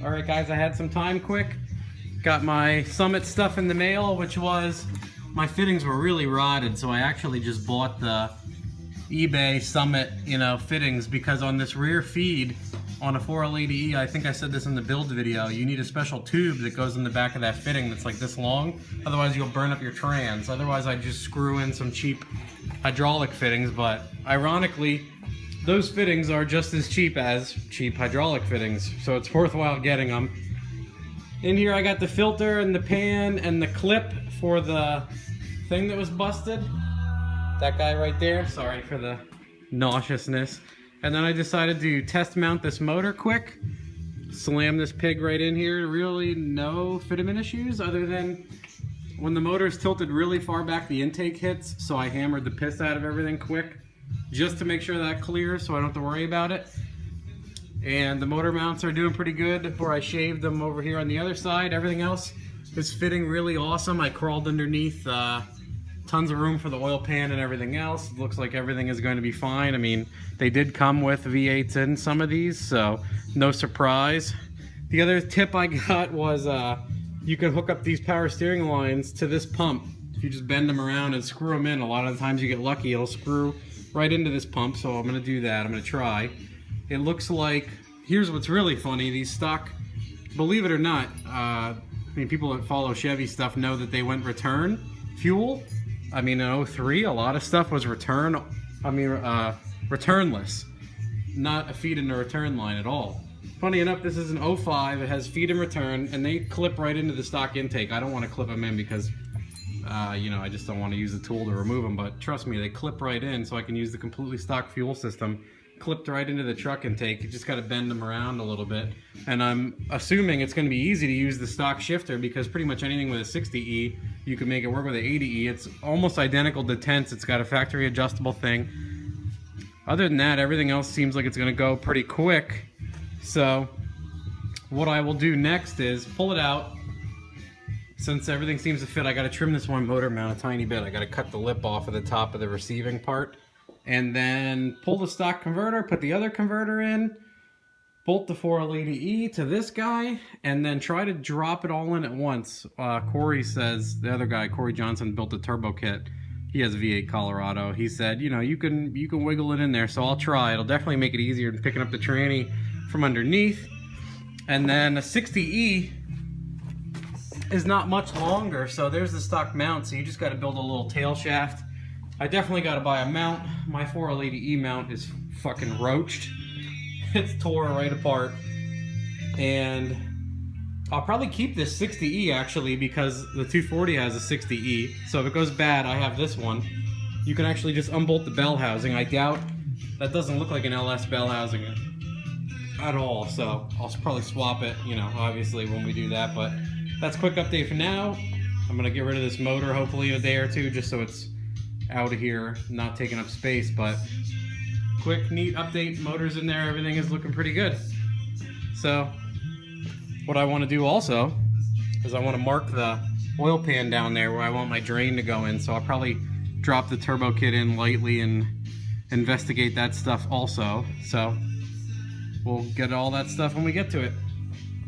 All right, guys, I had some time quick. Got my Summit stuff in the mail, which was, my fittings were really rotted, so I actually just bought the eBay Summit, fittings, because on this rear feed on a 4L80E, I think I said this in the build video, you need a special tube that goes in the back of that fitting that's like this long. Otherwise, you'll burn up your trans. Otherwise, I just screw in some cheap hydraulic fittings, but ironically, those fittings are just as cheap as cheap hydraulic fittings, so it's worthwhile getting them. In here I got the filter and the pan and the clip for the thing that was busted. That guy right there, sorry for the nauseousness. And then I decided to test mount this motor quick. Slam this pig right in here. Really no fitment issues other than when the motor is tilted really far back, the intake hits, so I hammered the piss out of everything quick just to make sure that clears so I don't have to worry about it. And the motor mounts are doing pretty good before I shaved them over here on the other side. Everything else is fitting really awesome. I crawled underneath, tons of room for the oil pan and everything else. It looks like everything is going to be fine. I mean, they did come with V8s in some of these, so no surprise. The other tip I got was you can hook up these power steering lines to this pump. If you just bend them around and screw them in, a lot of the times you get lucky, it'll screw right into this pump, so I'm gonna do that. I'm gonna try. It looks like, here's what's really funny, these stock, believe it or not, I mean, people that follow Chevy stuff know that they went return fuel. I mean, in 03, a lot of stuff was returnless. Not a feed in the return line at all. Funny enough, this is an 05, it has feed and return, and they clip right into the stock intake. I don't want to clip them in because I just don't want to use the tool to remove them, but trust me, they clip right in, so I can use the completely stock fuel system, clipped right into the truck intake. You just got to bend them around a little bit, and I'm assuming it's going to be easy to use the stock shifter because pretty much anything with a 60E, you can make it work with an 80E. It's almost identical to Tense. It's got a factory adjustable thing. Other than that, everything else seems like it's going to go pretty quick. So what I will do next is pull it out. Since everything seems to fit, I got to trim this one motor mount a tiny bit. I got to cut the lip off of the top of the receiving part, and then pull the stock converter, put the other converter in, bolt the 4L80E to this guy, and then try to drop it all in at once. Corey says, the other guy, Corey Johnson, built a turbo kit. He has a V8 Colorado. He said, you can wiggle it in there, so I'll try. It'll definitely make it easier than picking up the tranny from underneath. And then a 60E is not much longer, so there's the stock mount, so you just got to build a little tail shaft. I definitely got to buy a mount. My 4L80E mount is fucking roached. It's tore right apart. And I'll probably keep this 60E actually because the 240 has a 60E, so if it goes bad, I have this one. You can actually just unbolt the bell housing. I doubt, that doesn't look like an LS bell housing at all, so I'll probably swap it, obviously when we do that, but that's a quick update for now. I'm gonna get rid of this motor hopefully in a day or two just so it's out of here, not taking up space, but quick, neat update. Motor's in there, everything is looking pretty good. So what I want to do also is I want to mark the oil pan down there where I want my drain to go in, so I'll probably drop the turbo kit in lightly and investigate that stuff also. So we'll get all that stuff when we get to it.